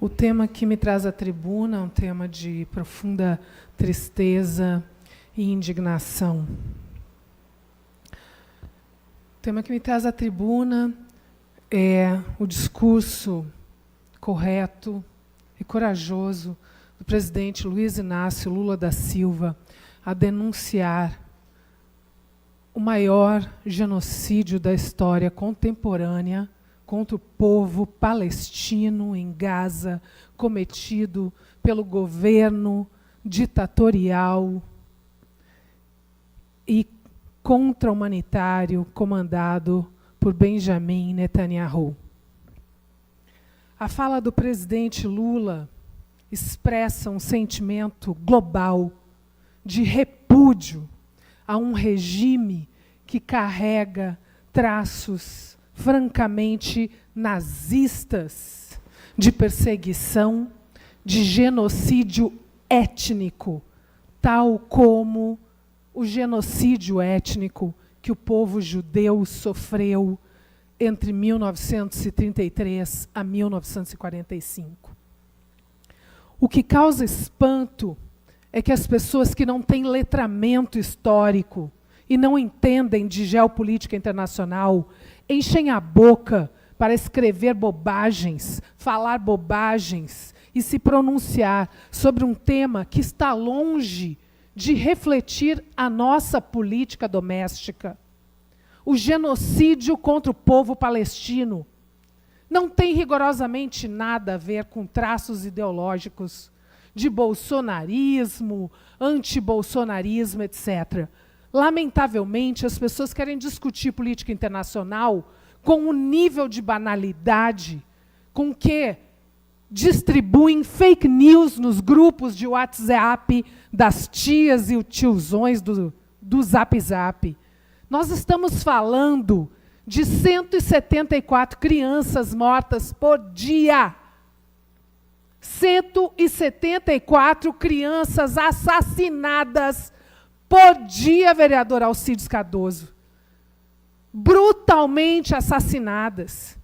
O tema que me traz à tribuna é um tema de profunda tristeza e indignação. O tema que me traz à tribuna é o discurso correto e corajoso do presidente Luiz Inácio Lula da Silva a denunciar o maior genocídio da história contemporânea contra o povo palestino em Gaza, cometido pelo governo ditatorial e contra-humanitário comandado por Benjamin Netanyahu. A fala do presidente Lula expressa um sentimento global de repúdio a um regime que carrega traços francamente nazistas, de perseguição, de genocídio étnico, tal como o genocídio étnico que o povo judeu sofreu entre 1933 a 1945. O que causa espanto é que as pessoas que não têm letramento histórico e não entendem de geopolítica internacional enchem a boca para escrever bobagens, falar bobagens e se pronunciar sobre um tema que está longe de refletir a nossa política doméstica. O genocídio contra o povo palestino não tem rigorosamente nada a ver com traços ideológicos de bolsonarismo, antibolsonarismo, etc. Lamentavelmente, as pessoas querem discutir política internacional com um nível de banalidade com que distribuem fake news nos grupos de WhatsApp das tias e os tiozões do Zap Zap. Nós estamos falando de 174 crianças mortas por dia. 174 crianças assassinadas por dia, vereador Alcides Cardoso. Brutalmente assassinadas.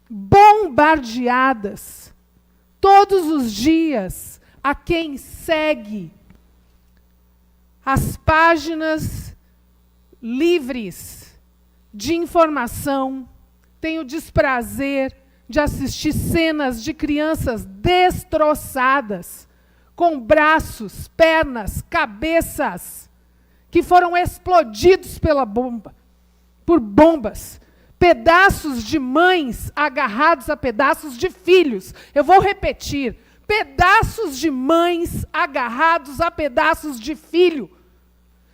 Bombardeadas. Todos os dias, a quem segue as páginas livres de informação, tem o desprazer de assistir cenas de crianças destroçadas, com braços, pernas, cabeças, que foram explodidos por bombas, pedaços de mães agarrados a pedaços de filhos. Eu vou repetir, pedaços de mães agarrados a pedaços de filho.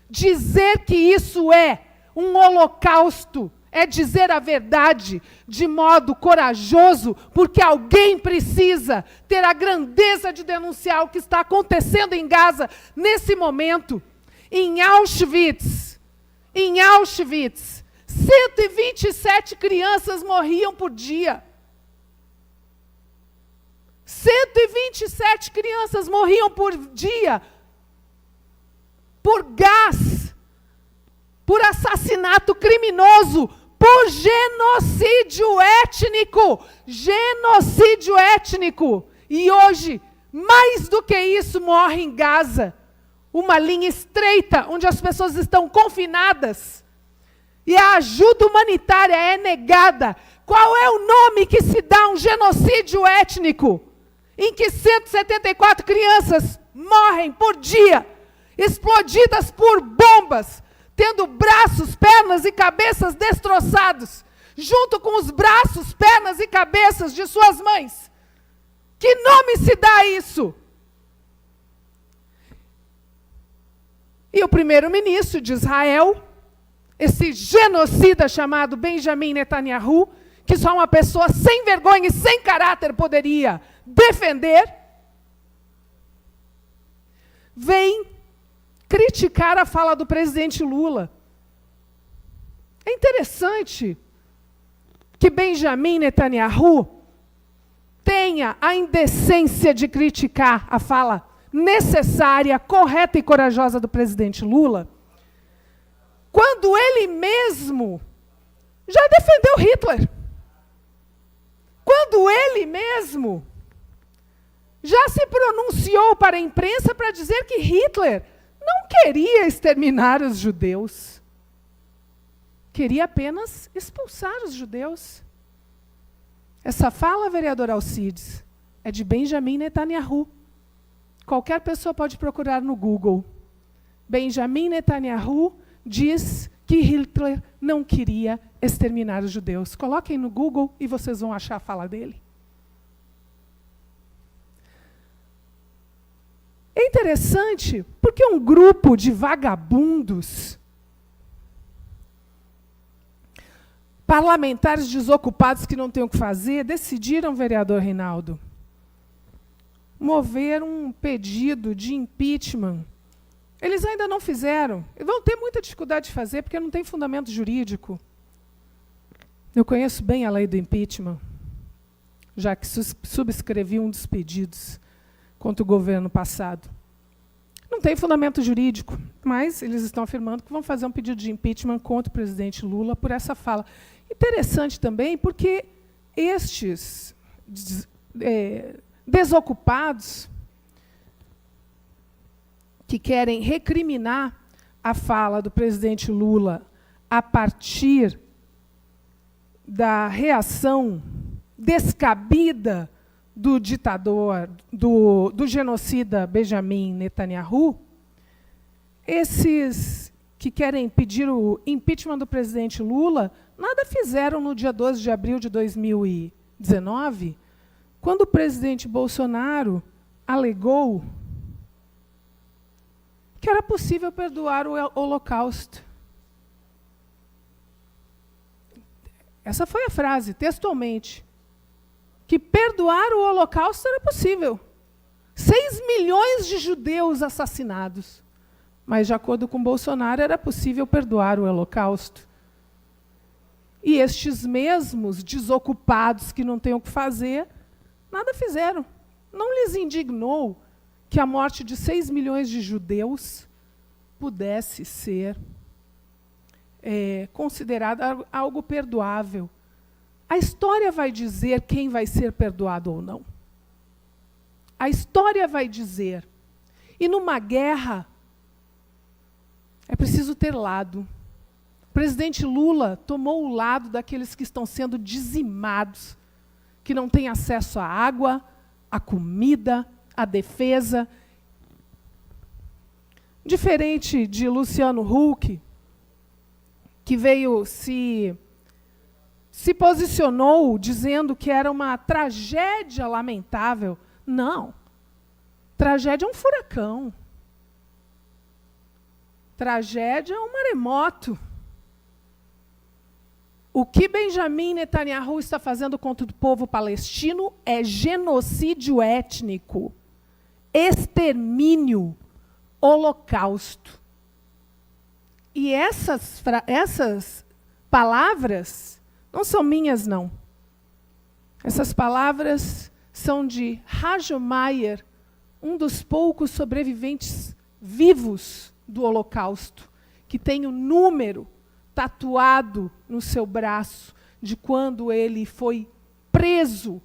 Dizer que isso é um holocausto é dizer a verdade de modo corajoso, porque alguém precisa ter a grandeza de denunciar o que está acontecendo em Gaza nesse momento. Em Auschwitz, 127 crianças morriam por dia. 127 crianças morriam por dia por gás, por assassinato criminoso, por genocídio étnico. Genocídio étnico. E hoje, mais do que isso, morre em Gaza. Uma linha estreita, onde as pessoas estão confinadas. E a ajuda humanitária é negada. Qual é o nome que se dá a um genocídio étnico? Em que 174 crianças morrem por dia, explodidas por bombas, tendo braços, pernas e cabeças destroçados, junto com os braços, pernas e cabeças de suas mães. Que nome se dá a isso? E o primeiro-ministro de Israel, esse genocida chamado Benjamin Netanyahu, que só uma pessoa sem vergonha e sem caráter poderia defender, vem criticar a fala do presidente Lula. É interessante que Benjamin Netanyahu tenha a indecência de criticar a fala necessária, correta e corajosa do presidente Lula, quando ele mesmo já defendeu Hitler. quando ele mesmo já se pronunciou para a imprensa para dizer que Hitler não queria exterminar os judeus. Queria apenas expulsar os judeus. Essa fala, vereador Alcides, é de Benjamin Netanyahu. Qualquer pessoa pode procurar no Google. Benjamin Netanyahu diz que Hitler não queria exterminar os judeus. Coloquem no Google e vocês vão achar a fala dele. É interessante porque um grupo de vagabundos, parlamentares desocupados que não têm o que fazer, decidiram, vereador Reinaldo, mover um pedido de impeachment. Eles ainda não fizeram. E vão ter muita dificuldade de fazer, porque não tem fundamento jurídico. Eu conheço bem a lei do impeachment, já que subscrevi um dos pedidos contra o governo passado. Não tem fundamento jurídico, mas eles estão afirmando que vão fazer um pedido de impeachment contra o presidente Lula por essa fala. Interessante também, porque estes desocupados que querem recriminar a fala do presidente Lula a partir da reação descabida do ditador, do genocida Benjamin Netanyahu, esses que querem pedir o impeachment do presidente Lula, nada fizeram no dia 12 de abril de 2019, quando o presidente Bolsonaro alegou que era possível perdoar o Holocausto. Essa foi a frase, textualmente. Que perdoar o Holocausto era possível. 6 milhões de judeus assassinados. Mas, de acordo com Bolsonaro, era possível perdoar o Holocausto. E estes mesmos desocupados que não têm o que fazer, nada fizeram. Não lhes indignou que a morte de 6 milhões de judeus pudesse ser considerada algo perdoável. A história vai dizer quem vai ser perdoado ou não. A história vai dizer. E numa guerra, é preciso ter lado. O presidente Lula tomou o lado daqueles que estão sendo dizimados, que não têm acesso à água, à comida, à defesa. Diferente de Luciano Huck, que veio se posicionou dizendo que era uma tragédia lamentável. Não. Tragédia é um furacão. Tragédia é um maremoto. O que Benjamin Netanyahu está fazendo contra o povo palestino é genocídio étnico, extermínio, holocausto. E essas palavras não são minhas, não. Essas palavras são de Hajo Mayer, um dos poucos sobreviventes vivos do Holocausto, que tem o número tatuado no seu braço de quando ele foi preso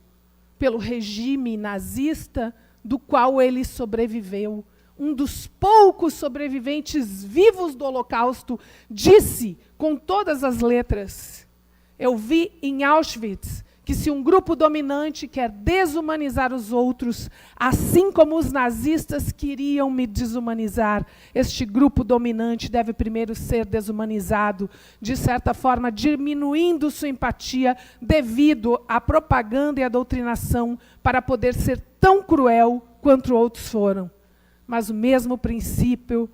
pelo regime nazista, do qual ele sobreviveu. Um dos poucos sobreviventes vivos do Holocausto disse, com todas as letras, eu vi em Auschwitz que se um grupo dominante quer desumanizar os outros, assim como os nazistas queriam me desumanizar, este grupo dominante deve primeiro ser desumanizado, de certa forma diminuindo sua empatia devido à propaganda e à doutrinação para poder ser tão cruel quanto outros foram. Mas o mesmo princípio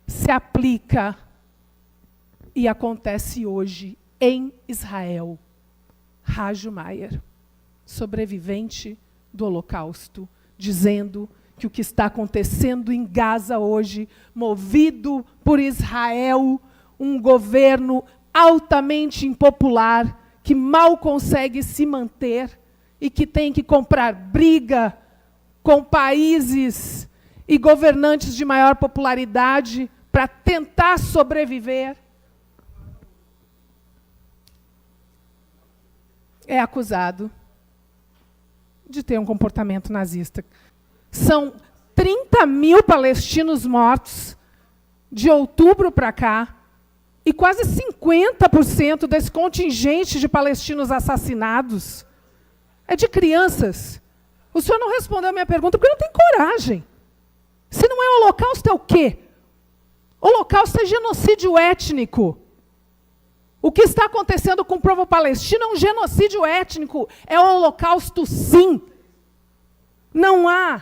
se aplica e acontece hoje em Israel. Hajo Mayer, sobrevivente do Holocausto, dizendo que o que está acontecendo em Gaza hoje, movido por Israel, um governo altamente impopular, que mal consegue se manter e que tem que comprar briga com países e governantes de maior popularidade para tentar sobreviver, é acusado de ter um comportamento nazista. São 30 mil palestinos mortos de outubro para cá, e quase 50% desse contingente de palestinos assassinados é de crianças. O senhor não respondeu a minha pergunta porque não tem coragem. Se não é holocausto, é o quê? Holocausto é genocídio étnico. O que está acontecendo com o povo palestino é um genocídio étnico. É o holocausto, sim. Não há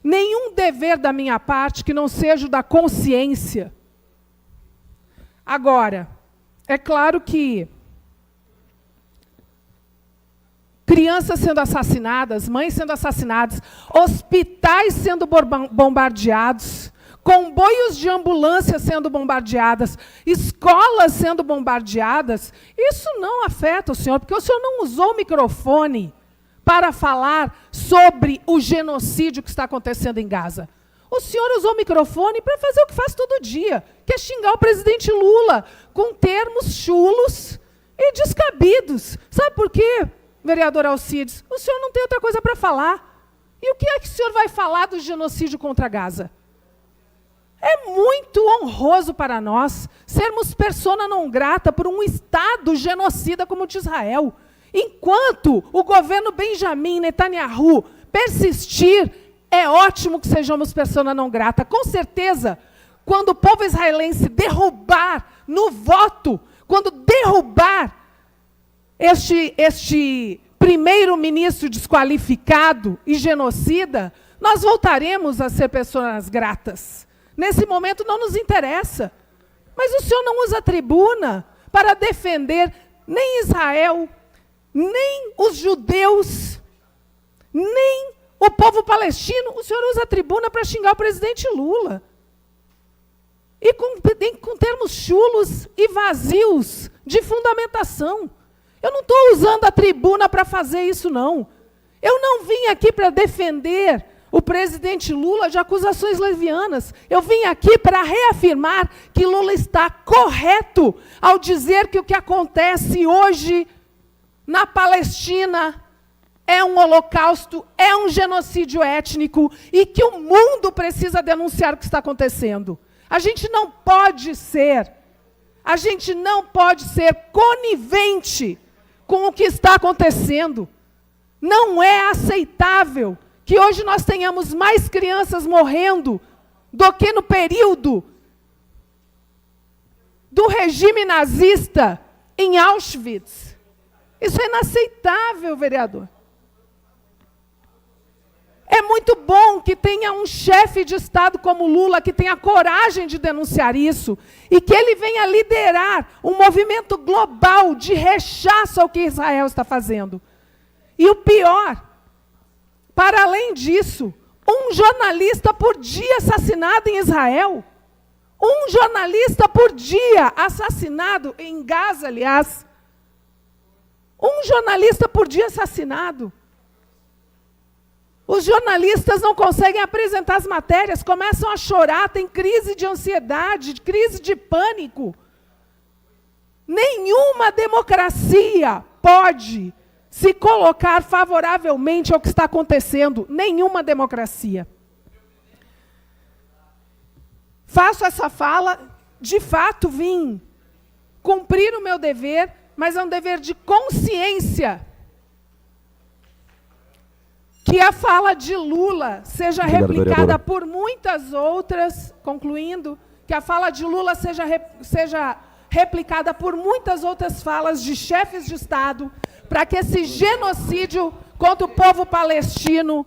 nenhum dever da minha parte que não seja o da consciência. Agora, é claro que crianças sendo assassinadas, mães sendo assassinadas, hospitais sendo bombardeados, comboios de ambulância sendo bombardeadas, escolas sendo bombardeadas, isso não afeta o senhor, porque o senhor não usou o microfone para falar sobre o genocídio que está acontecendo em Gaza. O senhor usou o microfone para fazer o que faz todo dia, que é xingar o presidente Lula com termos chulos e descabidos. Sabe por quê, vereador Alcides? O senhor não tem outra coisa para falar. E o que é que o senhor vai falar do genocídio contra Gaza? É muito honroso para nós sermos persona não grata por um Estado genocida como o de Israel. Enquanto o governo Benjamin Netanyahu persistir, é ótimo que sejamos persona não grata. Com certeza, quando o povo israelense derrubar no voto, quando derrubar este primeiro-ministro desqualificado e genocida, nós voltaremos a ser pessoas gratas. Nesse momento não nos interessa. Mas o senhor não usa a tribuna para defender nem Israel, nem os judeus, nem o povo palestino. O senhor usa a tribuna para xingar o presidente Lula. E com termos chulos e vazios de fundamentação. Eu não estou usando a tribuna para fazer isso, não. Eu não vim aqui para defender o presidente Lula de acusações levianas. Eu vim aqui para reafirmar que Lula está correto ao dizer que o que acontece hoje na Palestina é um holocausto, é um genocídio étnico e que o mundo precisa denunciar o que está acontecendo. A gente não pode ser conivente com o que está acontecendo. Não é aceitável que hoje nós tenhamos mais crianças morrendo do que no período do regime nazista em Auschwitz. Isso é inaceitável, vereador. É muito bom que tenha um chefe de Estado como Lula, que tenha coragem de denunciar isso, e que ele venha liderar um movimento global de rechaço ao que Israel está fazendo. E o pior, para além disso, um jornalista por dia assassinado em Israel. Um jornalista por dia assassinado em Gaza, aliás. Um jornalista por dia assassinado. Os jornalistas não conseguem apresentar as matérias, começam a chorar, tem crise de ansiedade, crise de pânico. Nenhuma democracia pode se colocar favoravelmente ao que está acontecendo. Nenhuma democracia. Faço essa fala, de fato vim cumprir o meu dever, mas é um dever de consciência. Que a fala de Lula seja replicada por muitas outras, concluindo, que a fala de Lula seja replicada por muitas outras falas de chefes de Estado, para que esse genocídio contra o povo palestino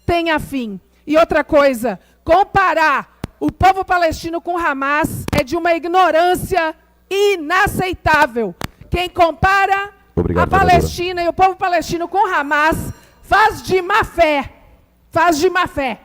tenha fim. E outra coisa, comparar o povo palestino com Hamas é de uma ignorância inaceitável. Quem compara a Palestina e o povo palestino com Hamas faz de má fé. Faz de má fé.